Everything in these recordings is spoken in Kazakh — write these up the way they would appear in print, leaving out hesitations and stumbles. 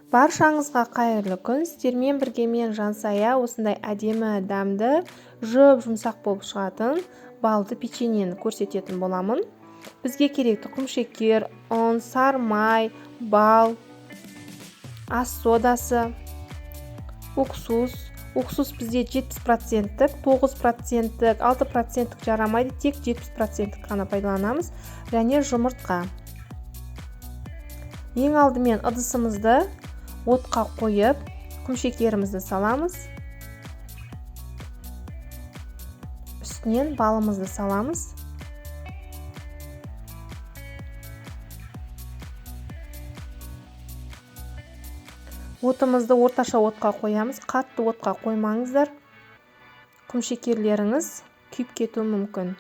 Баршаңызға қайырлы күн. Сіздермен бірге мен Жансая осындай әдемі дәмді, жұмсақ болып шығатын балды печеньені көрсететін боламын. Бізге керекті құмшекер, ұн, сары май, бал, ас содасы, уксус. Уксус бізде 70%, 9%, 6% жарамайды, тек 70% қана пайдаланамыз. Және жұмыртқа. Ең алдымен ыдысымызды отқа қойып, құмшекерімізді саламыз. Үстінен балымызды саламыз. Отымызды орташа отқа қоямыз. Қатты отқа қоймаңыздар. Құмшекерлеріңіз күйіп кетуі мүмкін.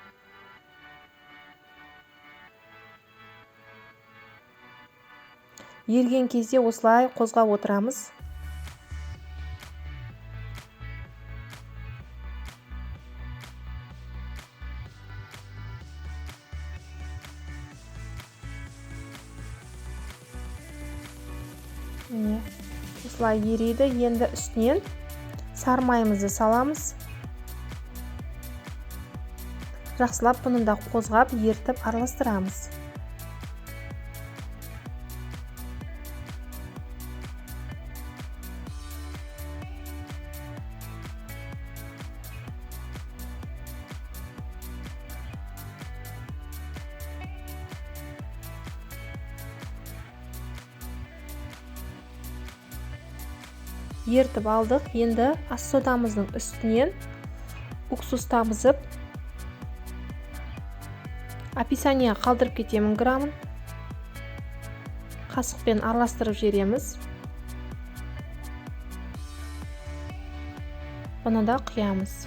Ерген кезде осылай қозғап отырамыз. Міне, осылай ериді. Енді үстінен сары майымызды саламыз. Жақсылап бұны да қозғап, ертіп араластырамыз. Ертіп алдық. Енді ас содамыздың үстінен уксус тамызып, описание қалдырып кетемін грамын. Қасықпен араластырып жібереміз. Бұны да құямыз.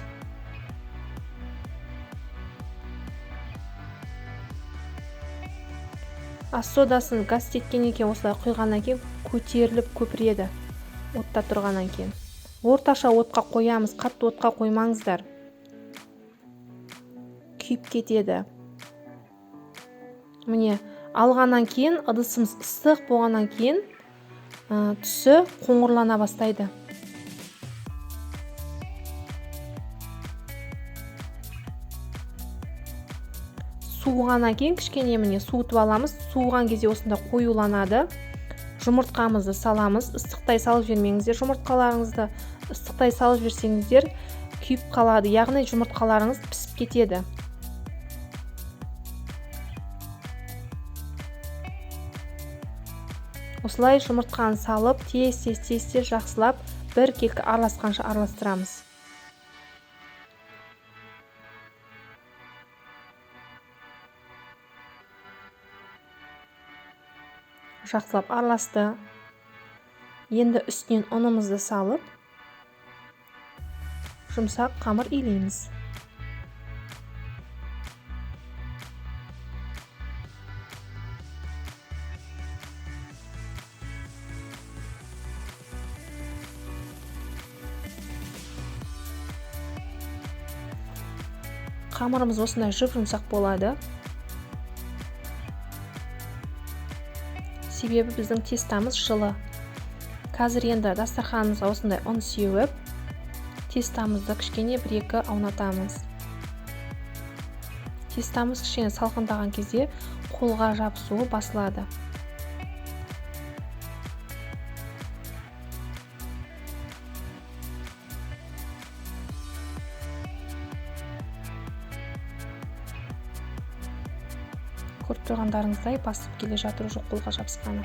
Ас содасын газ кеткеннен кейін осылай құйғаннан кейін көтеріліп көпіреді. Отта тұрғаннан кейін. Орташа отқа қоямыз, қатты отқа қоймаңыздар. Күйіп кетеді. Міне, алғаннан кейін, ыдысымыз ыстық болғаннан кейін, түсі қоңырлана бастайды. Суығаннан кейін кішкене міне суытып аламыз. Суыған кезде осында қоюланады. Жұмыртқамызды саламыз. Ыстықтай салып жібермеңіздер. Жұмыртқаларыңызды ыстықтай салып жіберсеңіздер, күйіп қалады. Яғни жұмыртқаларыңыз пісіп кетеді. Осылай жұмыртқаны салып, тез жақсылап, бір келкі араласқанша араластырамыз. Жақсылап араласты. Енді үстінен ұнымызды салып, жұмсақ қамыр илейміз. Қамырымыз осындай жұмсақ болады. Себебі біздің тестамыз жылы. Қазір енді дастарханымызға осындай ұн сеуіп, тестамызды кішкене 1-2 аунатамыз. Тестамыз кішкене салқындаған кезде қолға жабысуы басылады. Көріп тұрғандарыңыздай басып келе жатыр, жоқ қолға жабысқаны.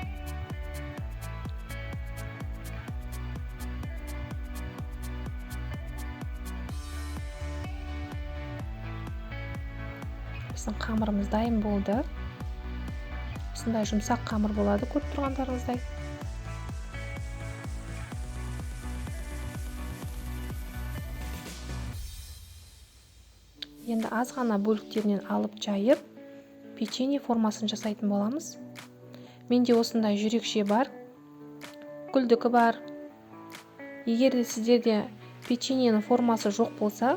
Біздің қамырымыз дайын болды. Осындай жұмсақ қамыр болады, көріп тұрғандарыңыздай. Енді аз ғана бөліктерінен алып жайып, печенье формасын жасайтын боламыз. Менде осындай жүрекше бар, гүлдікі бар. Егер де сіздерде печеньенің формасы жоқ болса,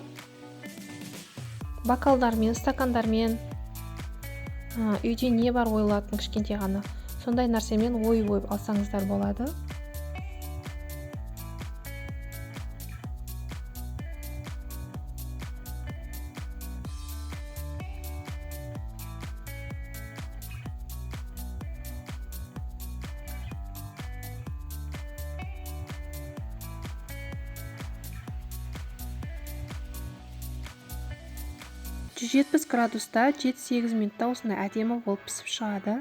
бокалдармен, стакандармен, үйде не бар ойылатын кішкентай ғана, сондай нәрсемен ойып алсаңыздар болады. 170 градуста 7-8 минутта осындай әдемі болып пісіп шығады.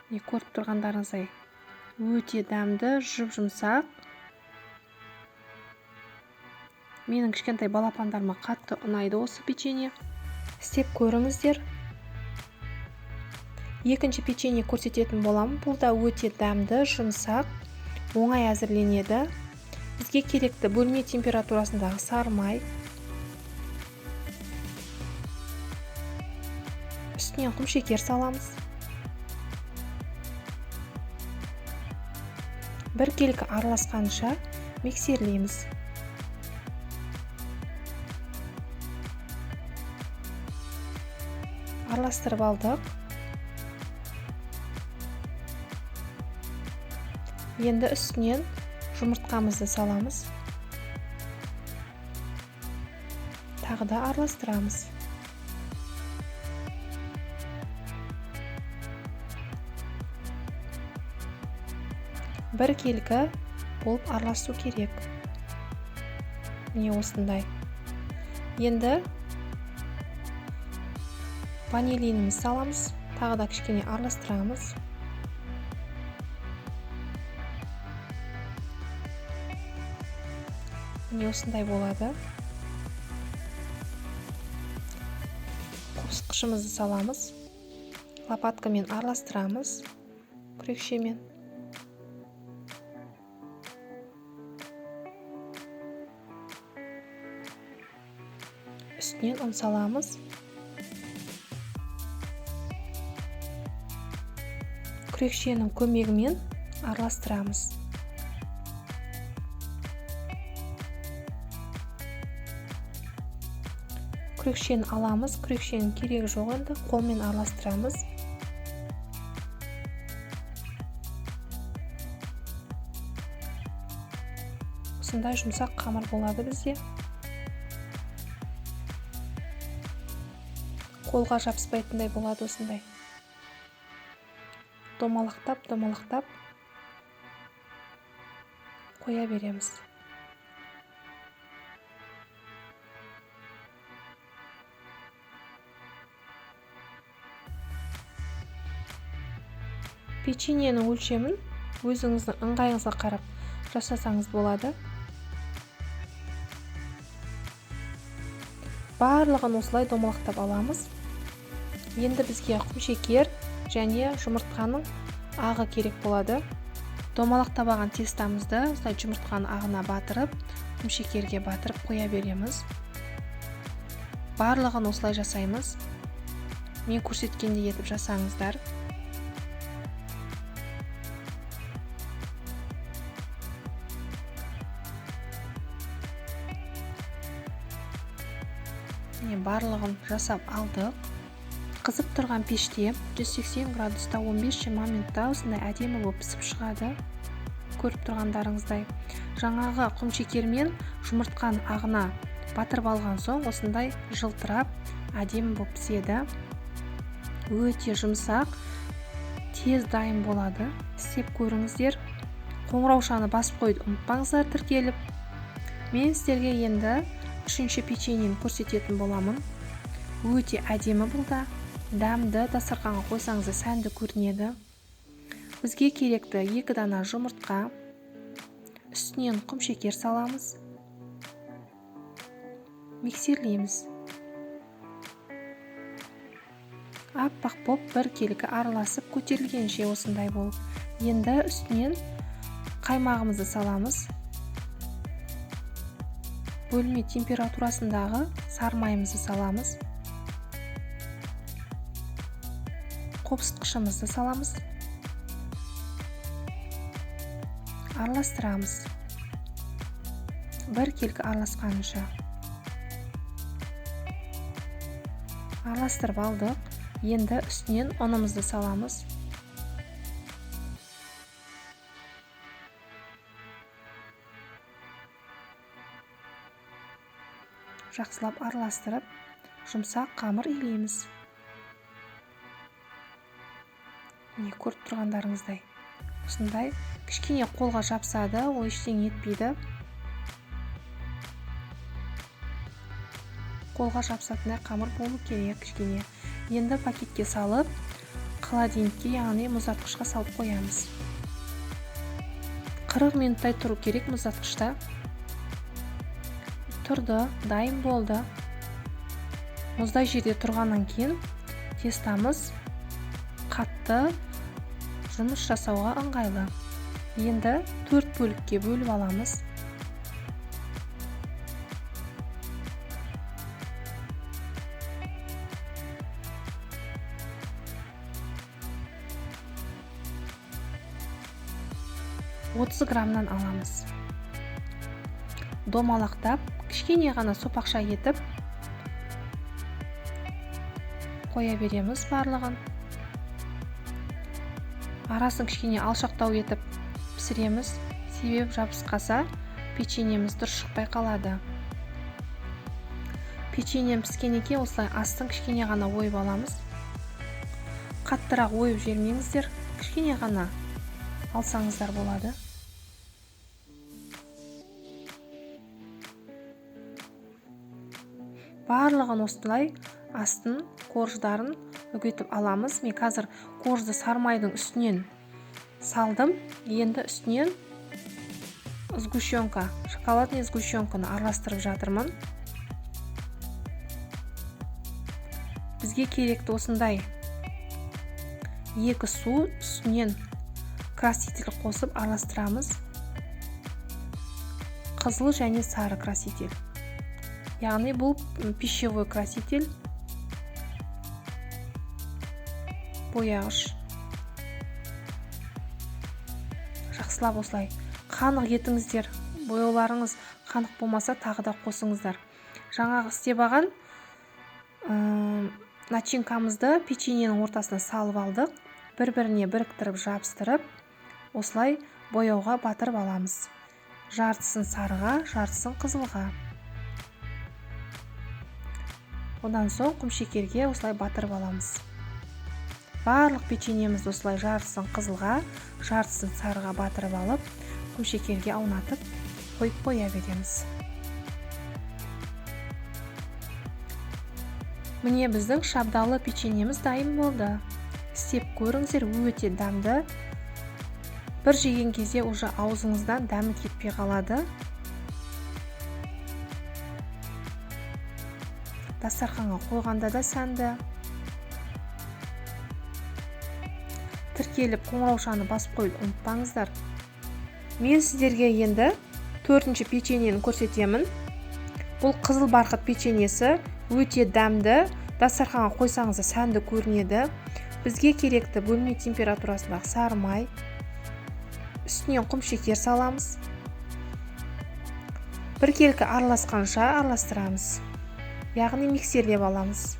Көріп тұрғандарыңыздай өте дәмді, жұп-жұмсақ. Менің кішкентай балапандарыма қатты ұнайды осы печенье. Істеп көріңіздер. Екінші печенье көрсететін боламын. Бұл да өте дәмді, жұмсақ, оңай әзірленеді. Бізге керекті бөлме температурасындағы сары май, үстінен құмшекер саламыз. 1 келкі араласқанша миксерлейміз. Араластырып алдық. Енді үстінен жұмыртқамызды саламыз. Тағы да араластырамыз. Бір келкі болып араласу керек. Міне осындай. Енді ванилинімізді саламыз. Тағы да кішкене араластырамыз. Міне осындай болады. Қосқышымызды саламыз. Лопаткамен араластырамыз. Күрекшемен. Үстінен ұн саламыз. Күрекшенің көмегімен араластырамыз. Күрекшені аламыз. Күрекшенің керегі жоқ енді. Қолмен араластырамыз. Осындай жұмсақ қамыр болады бізде. Қолға жабыспайтындай болады осындай. Домалақтап қоя береміз. Печеньенің өлшемін өзіңіздің ыңғайыңызға қарап жасасаңыз болады. Барлығын осылай домалақтап аламыз. Енді бізге құмшекер және жұмыртқаның ағы керек болады. Домалақтап алған тестамызды осылай жұмыртқаның ағына батырып, құмшекерге батырып қоя береміз. Барлығын осылай жасаймыз. Мен көрсеткендей етіп жасаңыздар. Барлығын жасап алдық. Қызып тұрған пеште 180 градуста 15-20 минутта осындай әдемі болып пісіп шығады. Көріп тұрғандарыңыздай. Жаңағы құмшекермен жұмыртқаның ағына батырып алған соң осындай жылтырап әдемі болып піседі. Өте жұмсақ, тез дайын болады. Істеп көріңіздер. Қоңыраушаны басып қойды ұмытпаңыздар тіркеліп. Мен сіздерге енді 3-ші печеньені көрсететін боламын. Өте әдемі бұл да. Дәмді, дастарханға қойсаңыз сәнді көрінеді. Бізге керекті 2 дана жұмыртқа. Үстінен құмшекер саламыз. Миксерлейміз. Аппақ боп 1 келкі араласып көтерілгенше осындай болып. Енді үстінен қаймағымызды саламыз. Бөлме температурасындағы сары майымызды саламыз. Қопсытқышымызды саламыз. Араластырамыз. 1 келкі араласқанша. Араластырып алдық. Енді үстінен ұнымызды саламыз. Жақсылап араластырып, жұмсақ қамыр илейміз. Міне көріп тұрғандарыңыздай. Осындай кішкене қолға жапсады, ол ештеңе етпейді. қолға жабысатындай қамыр болу керек кішкене. Енді пакетке салып, холодильникке, яғни мұздатқышқа салып қоямыз. 40 минуттай тұру керек мұздатқышта. Тұрды, дайын болды. Мұздай жерде тұрғаннан кейін тестамыз қатты, жұмыс жасауға ыңғайлы. Енді 4 бөлікке бөліп аламыз. «30 граммнан аламыз. Домалақтап, кішкене ғана сопақша етіп қоя береміз барлығын. Арасын кішкене алшақтау етіп пісіреміз, себебі жабысқаса печеньеміз дұрыс шықпай қалады. Печеньем піскеннен кейін осылай астын кішкене ғана ойып аламыз. Қаттырақ ойып жібермеңіздер, кішкене ғана алсаңыздар болады. Барлығын осылай астын, корждарын үгітіп аламыз. Мен қазір коржды сармайдың үстінен салдым. Енді үстінен сгущенка, шоколадный сгущенканы араластырып жатырмын. Бізге керекті осындай 2 су үстінен краситель қосып араластырамыз. Қызыл және сары краситель. Яғни бұл пищевой краситель, бояғыш. Жақсылап осылай қанық етіңіздер. Бояуларыңыз қанық болмаса тағы да қосыңыздар. Жаңағы істеп алған начинкамызды печеньенің ортасына салып алдық. Бір-біріне біріктіріп жабыстырып, осылай бояуға батырып аламыз. Жартысын сарыға, жартысын қызылға. Одан соң құмшекерге осылай батырып аламыз. Барлық печеньемізді осылай жартысын қызылға, жартысын сарыға батырып алып, құмшекерге аунатып қойып қоя береміз. Міне біздің шабдалы печеньеміз дайын болды. Істеп көріңіздер, өте дәмді. Бір жеген кезде уже аузыңыздан дәмі кетпей қалады. Дастарханға қойғанда да сәнді. Тіркеліп қоңыраушаны басып қойып ұмытпаңыздар. Мен сіздерге енді 4-ші печеньені көрсетемін. Бұл қызыл барқыт печеньесі өте дәмді. Дастарханға қойсаңыз сәнді көрінеді. Бізге керекті бөлме температурасындағы сары май. Үстінен құмшекер саламыз. Біркелкі араласқанша араластырамыз. Яғни миксерлеп аламыз.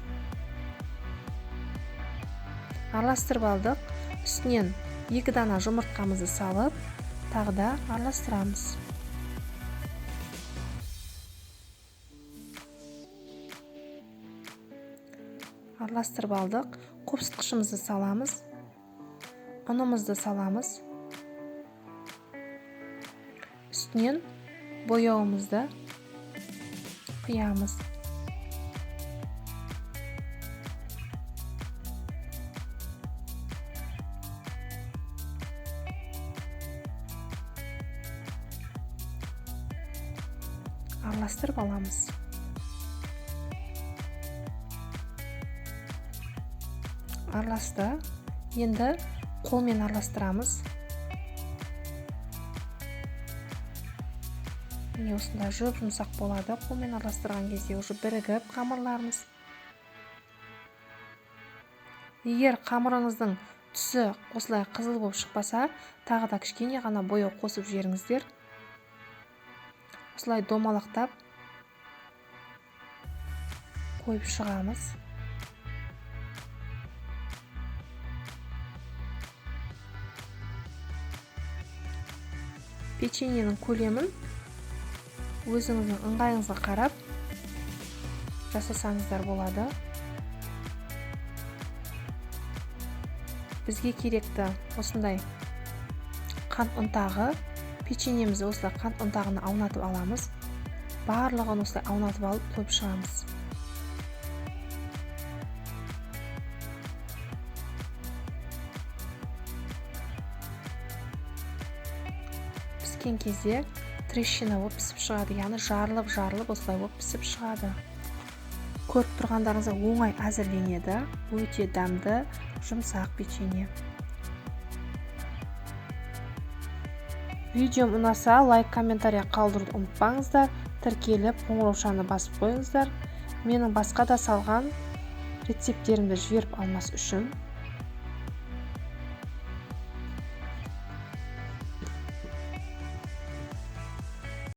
Араластырып алдық. Үстінен 2 дана жұмыртқамызды салып, тағы да араластырамыз. Араластырып алдық. Қопсытқышымызды саламыз. Ұнымызды саламыз. Үстінен бояуымызды құямыз. Араластырып аламыз. Араласты. Енді қолмен араластырамыз. Міне осында жұмсақ болады. Қолмен араластырған кезде уже бірігіп қамырларымыз. Егер қамырыңыздың түсі осылай қызыл болып шықпаса, тағы да кішкене ғана бояу қосып жіберіңіздер. Осылай домалақтап қойып шығамыз. Печеньенің көлемін өзіңіздің ыңғайыңызға қарап жасасаңыздар болады. Бізге керекті осындай қант ұнтағы. Печеньемізді осылай қант ұнтағына аунатып аламыз. Барлығын осылай аунатып алып қойып шығамыз. піскен кезде трещина болып пісіп шығады, яғни жарылып осылай болып пісіп шығады. Көріп тұрғандарыңызға оңай әзірленеді, өте дәмді, жұмсақ печенье. Видеом ұнаса, лайк, комментарий қалдыруды ұмытпаңыздар, тіркеліп, қоңыраушаны басып қойыңыздар. Менің басқа да салған рецепттерімді жіберіп алмас үшін